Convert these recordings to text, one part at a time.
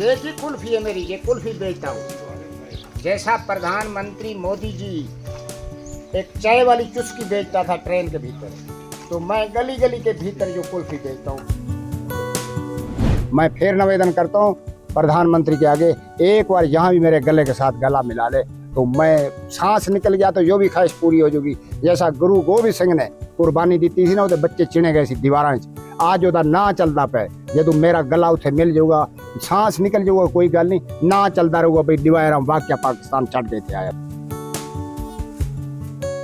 ये जी कुल्फी है मेरी, ये कुल्फी बेचता हूँ। जैसा प्रधानमंत्री मोदी जी एक चाय वाली चुस्की बेचता था ट्रेन के भीतर, तो मैं गली गली के भीतर जो कुल्फी बेचता हूँ। मैं फिर निवेदन करता हूँ प्रधानमंत्री के आगे, एक बार यहाँ भी मेरे गले के साथ गला मिला ले तो मैं सांस निकल गया तो जो भी ख्वाहिश पूरी हो जाएगी। जैसा गुरु गोबिंद सिंह ने कुर्बानी दी थी ना, वो बच्चे चिने गए सी दीवारां आज ओदा ना चलता पे, जो मेरा गला उसे मिल जाऊगा, सांस निकल जाऊगा, कोई गल नहीं, ना चलता रहूगा भाई दिवारां वाक्य पाकिस्तान चढ़ देते आया।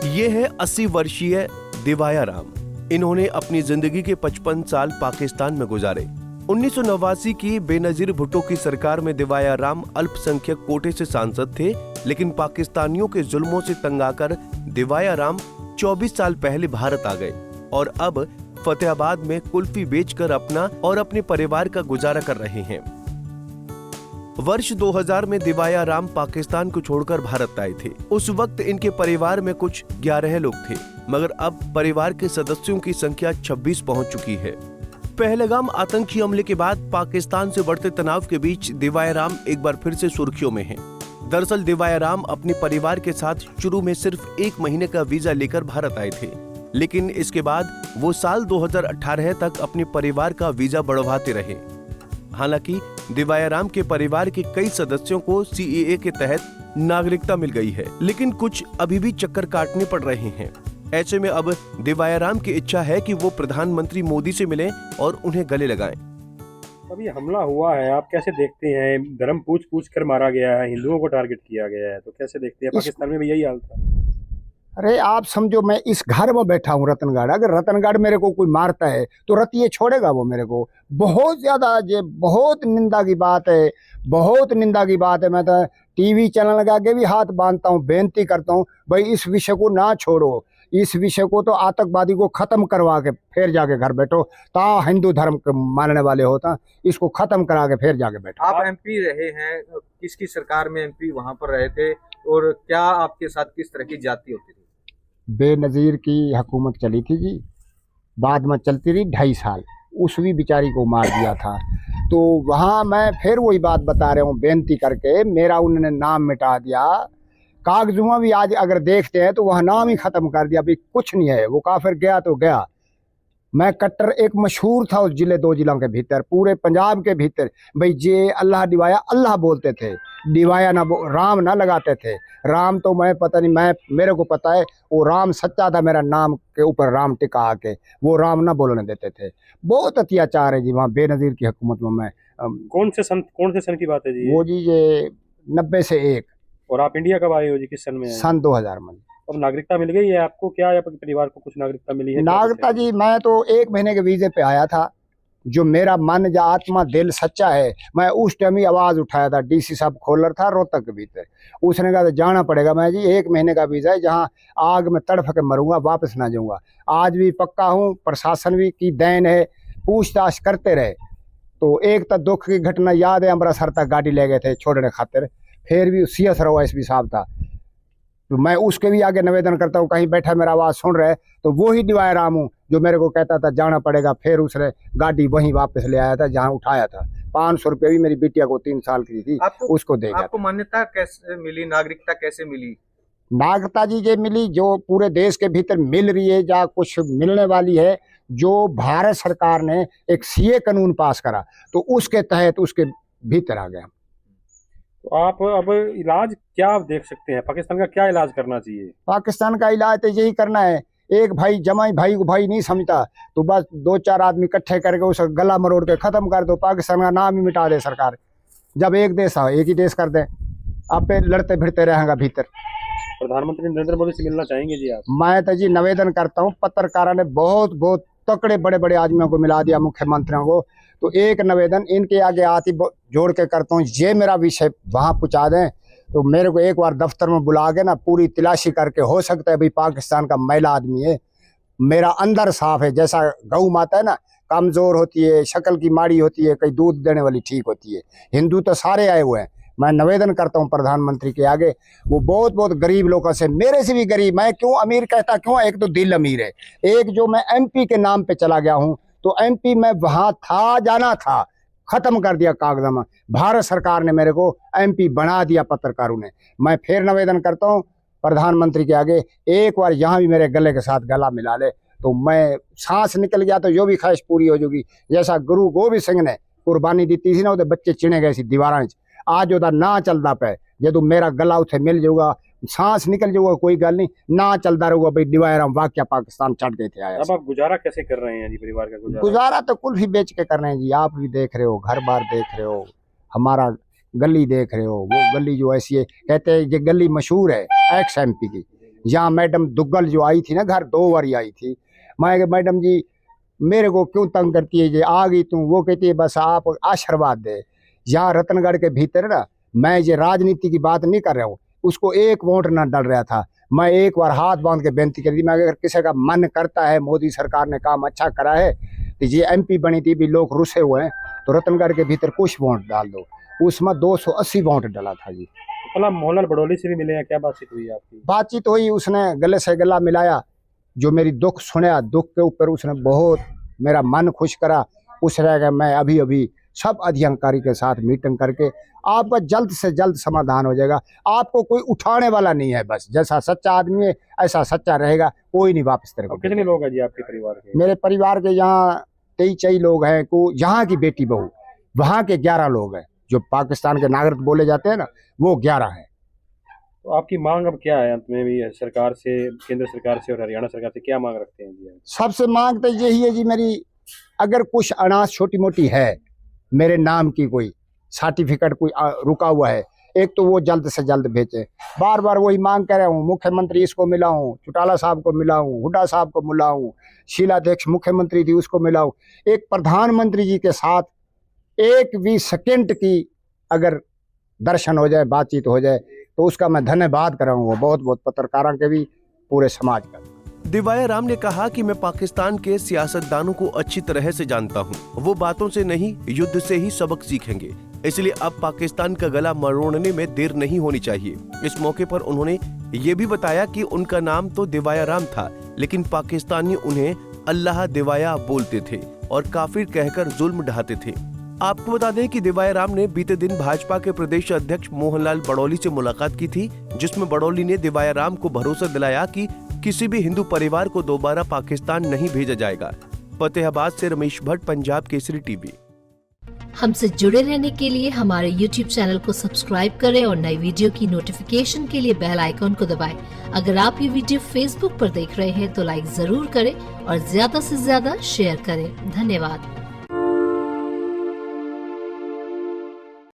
ये है 80 वर्षीय दिवाया राम। इन्होंने अपनी जिंदगी के 55 साल पाकिस्तान में गुजारे। 1989 की बेनजीर भुट्टो की सरकार में दिवाया राम अल्पसंख्यक कोटे से सांसद थे, लेकिन पाकिस्तानियों के जुल्मों से तंग आकर दिवाया राम 24 साल पहले भारत आ गए और अब फतेहाबाद में कुल्फी बेचकर अपना और अपने परिवार का गुजारा कर रहे हैं। वर्ष 2000 में दिवाया राम पाकिस्तान को छोड़कर भारत आए थे। उस वक्त इनके परिवार में कुछ 11 लोग थे, मगर अब परिवार के सदस्यों की संख्या 26 पहुंच चुकी है। पहलगाम आतंकी हमले के बाद पाकिस्तान से बढ़ते तनाव के बीच दिवाया राम एक बार फिर से सुर्खियों में हैं। दरअसल दिवाया राम अपने परिवार के साथ शुरू में सिर्फ 1 महीने का वीजा लेकर भारत आए थे, लेकिन इसके बाद वो साल 2018 तक अपने परिवार का वीजा बढ़वाते रहे। हालांकि दिवाया राम के परिवार के कई सदस्यों को सीएए के तहत नागरिकता मिल गई है, लेकिन कुछ अभी भी चक्कर काटने पड़ रहे हैं। ऐसे में अब दिवाया राम की इच्छा है कि वो प्रधानमंत्री मोदी से मिलें और उन्हें गले लगाएं। अभी हमला हुआ है, आप कैसे देखते हैं? धर्म पूछ पूछ कर मारा गया है, हिंदुओं को टारगेट किया गया है, तो कैसे देखते हैं? पाकिस्तान में भी यही हाल था। अरे आप समझो, मैं इस घर में बैठा हूँ रतनगढ़, अगर रतनगढ़ मेरे को कोई मारता है तो रतिये छोड़ेगा वो मेरे को? बहुत ज्यादा, ये बहुत निंदा की बात है, बहुत निंदा की बात है। मैं तो टीवी चैनल लगा के भी हाथ बांधता हूँ, बेनती करता हूँ भाई इस विषय को ना छोड़ो, इस विषय को तो आतंकवादी को खत्म करवा के फिर जाके घर बैठो। ता हिंदू धर्म के मानने वाले होता, इसको खत्म करा के फिर जाके बैठो। आप एमपी रहे हैं, किसकी सरकार में एमपी वहां पर रहे थे और क्या आपके साथ किस तरह की जाति होती थी? बेनजीर की हुकूमत चली थी जी, बाद में चलती रही 2.5 साल, उस भी बेचारी को मार दिया था। तो वहाँ मैं फिर वही बात बता रहा हूँ, बेनती करके मेरा उन्होंने नाम मिटा दिया। कागजों में भी आज अगर देखते हैं तो वह नाम ही खत्म कर दिया, भाई कुछ नहीं है, वो काफिर गया तो गया। मैं कट्टर एक मशहूर था उस जिले 2 जिलों के भीतर, पूरे पंजाब के भीतर, भाई जे अल्लाह दिवाया अल्लाह बोलते थे, दिवाया ना राम ना लगाते थे। राम तो मैं पता नहीं, मैं मेरे को पता है वो राम सच्चा था, मेरा नाम के ऊपर राम टिका आके, वो राम ना बोलने देते थे। बहुत अत्याचार है जी वहाँ बेनजीर की हुकूमत में। मैं कौन से सन की बात है जी? वो जी ये 90 से 1। और आप इंडिया कब आए हो जी? किस सन में आए? सन 2000 में। अब नागरिकता मिल गई है आपको क्या, या परिवार को कुछ नागरिकता मिली है? नागरिकता जी मैं तो 1 महीने के वीजे पे आया था। जो मेरा मन या आत्मा दिल सच्चा है, मैं उस टाइम ही आवाज उठाया था, डीसी साहब खोलर था रोहतक के भीतर, उसने कहा जाना पड़ेगा। मैं जी 1 महीने का वीजा है, जहाँ आग में तड़फ के मरूंगा, वापस ना जाऊंगा। आज भी पक्का हूँ, प्रशासन भी की देन है, पूछताछ करते रहे। तो एक तो दुख की घटना याद है, अमृतसर तक गाड़ी ले गए थे छोड़ने खातिर, फिर भी CS रहो एसपी साहब था। तो मैं उसके भी आगे निवेदन करता हूँ, कहीं बैठा मेरा आवाज़ सुन रहे तो वो ही दिवाया राम हूँ जो मेरे को कहता था जाना पड़ेगा, फिर उसने गाड़ी वहीं वापस ले आया था जहाँ उठाया था। 500 रुपये भी मेरी बिटिया को 3 साल की थी उसको दे गया। आपको मान्यता कैसे मिली, नागरिकता कैसे मिली? नागरिकता जी ये मिली जो पूरे देश के भीतर मिल रही है या कुछ मिलने वाली है, जो भारत सरकार ने एक CA कानून पास करा तो उसके तहत उसके भीतर आ गया। तो आप अब इलाज क्या आप देख सकते हैं? पाकिस्तान का क्या इलाज करना चाहिए? पाकिस्तान का इलाज तो यही करना है, एक भाई जमाई भाई को भाई नहीं समझता तो बस 2-4 आदमी इकट्ठे करके उसका गला मरोड़ के खत्म कर दो, पाकिस्तान का नाम ही मिटा दे सरकार। जब एक देश है एक ही देश कर दे, आप लड़ते भिड़ते रहेगा भीतर। प्रधानमंत्री नरेंद्र मोदी से मिलना चाहेंगे जी आप? मैं तो जी निवेदन करता हूँ, पत्रकारों ने बहुत तकड़े बड़े बड़े आदमियों को मिला दिया, मुख्यमंत्रियों को, तो एक निवेदन इनके आगे आती जोड़ के करता हूँ, ये मेरा विषय वहाँ पहुँचा दें तो मेरे को एक बार दफ्तर में बुला के ना पूरी तलाशी करके, हो सकता है भाई पाकिस्तान का महिला आदमी है, मेरा अंदर साफ है, जैसा गौ माता है ना कमजोर होती है, शक्ल की माड़ी होती है, कहीं दूध देने वाली ठीक होती है, हिंदू तो सारे आए हुए हैं। मैं निवेदन करता हूं प्रधानमंत्री के आगे, वो बहुत गरीब लोगों से, मेरे से भी गरीब, मैं क्यों अमीर कहता क्यों, एक तो दिल अमीर है, एक जो मैं MP के नाम पे चला गया हूं, तो MP में वहां था, जाना था, खत्म कर दिया कागजा में। भारत सरकार ने मेरे को MP बना दिया पत्रकारों ने। मैं फिर निवेदन करता हूँ प्रधानमंत्री के आगे, एक बार यहाँ भी मेरे गले के साथ गला मिला ले तो मैं सांस निकल गया तो जो भी ख्वाहिश पूरी हो जाएगी। जैसा गुरु गोबिंद सिंह ने कुर्बानी दी थी ना, वो बच्चे चिने गए सी दीवारां च, आज ओदा ना चलता पे, जो मेरा गला उथे मिल जाऊगा, सांस निकल जाऊगा, कोई गल नहीं, ना चलता रहूगा भाई दिवाराम वाक्य पाकिस्तान चढ़ गए थे। आया अब आप गुजारा कैसे कर रहे हैं जी, परिवार का गुजारा? गुजारा तो कुल्फी बेच के कर रहे हैं जी, आप भी देख रहे हो, घर बार देख रहे हो, हमारा गली देख रहे हो। वो गली जो ऐसी है, कहते हैं ये गली मशहूर है एक्स MP की। यहाँ मैडम दुग्गल जो आई थी ना घर, 2 बार आई थी। मैं मैडम जी मेरे को क्यों तंग करती है, ये आ गई तू, वो कहती है बस आप आशीर्वाद दे। यहाँ रतनगढ़ के भीतर ना, मैं ये राजनीति की बात नहीं कर रहा हूँ, उसको एक वोट ना डल रहा था। मैं एक बार हाथ बांध के बेनती कर दी, मैं अगर किसी का मन करता है मोदी सरकार ने काम अच्छा करा है तो ये MP बनी थी भी लोग रुसे हुए हैं तो रतनगढ़ के भीतर कुछ वोट डाल दो। उसमें 280 वोट डाला था जी। मतलब मोहनलाल बड़ौली से भी मिले हैं, क्या बातचीत हुई आपकी? बातचीत हुई, उसने गले से गला मिलाया, जो मेरी दुख सुना, दुख के ऊपर उसने बहुत मेरा मन खुश करा। उस रह मैं अभी सब अधिकारी के साथ मीटिंग करके आपका जल्द से जल्द समाधान हो जाएगा। आपको कोई उठाने वाला नहीं है, बस जैसा सच्चा आदमी है ऐसा सच्चा रहेगा, कोई नहीं वापस तेरे को। कितने लोग हैं जी आपके परिवार के? मेरे परिवार के यहाँ 23 लोग हैं, को यहाँ की बेटी बहू, वहाँ के 11 लोग हैं, जो पाकिस्तान के नागरिक बोले जाते हैं ना, वो 11 हैं। तो आपकी मांग अब क्या है? अंत में भी सरकार से, केंद्र सरकार से और हरियाणा सरकार से क्या मांग रखते हैं जी? सबसे मांग तो यही है जी मेरी, अगर कुछ अनाज छोटी मोटी है मेरे नाम की, कोई सर्टिफिकेट कोई रुका हुआ है, एक तो वो जल्द से जल्द भेजे। बार बार वही मांग कर रहा हूँ, मुख्यमंत्री इसको मिला हूँ, चौटाला साहब को मिला हूँ, हुड्डा साहब को मिला हूँ, शीलाध्यक्ष मुख्यमंत्री थी उसको मिला हूँ। एक प्रधानमंत्री जी के साथ एक भी सेकंड की अगर दर्शन हो जाए, बातचीत हो जाए तो उसका मैं धन्यवाद कराऊंगा, बहुत बहुत पत्रकारों के भी, पूरे समाज का। दिवाया राम ने कहा कि मैं पाकिस्तान के सियासतदानों को अच्छी तरह से जानता हूं। वो बातों से नहीं, युद्ध से ही सबक सीखेंगे। इसलिए अब पाकिस्तान का गला मरोड़ने में देर नहीं होनी चाहिए। इस मौके पर उन्होंने ये भी बताया कि उनका नाम तो दिवाया राम था, लेकिन पाकिस्तानी उन्हें अल्लाह दिवाया बोलते थे और काफिर कहकर जुल्म ढाते थे। आपको बता दें कि दिवाया राम ने बीते दिन भाजपा के प्रदेश अध्यक्ष मोहनलाल बड़ौली से मुलाकात की थी, जिसमें बड़ौली ने दिवाया राम को भरोसा दिलाया कि किसी भी हिंदू परिवार को दोबारा पाकिस्तान नहीं भेजा जाएगा। फतेहाबाद से रमेश भट्ट, पंजाब केसरी टीवी। हमसे जुड़े रहने के लिए हमारे YouTube चैनल को सब्सक्राइब करें और नई वीडियो की नोटिफिकेशन के लिए बेल आइकॉन को दबाएं। अगर आप ये वीडियो Facebook पर देख रहे हैं तो लाइक जरूर करें और ज्यादा से ज्यादा शेयर करें। धन्यवाद।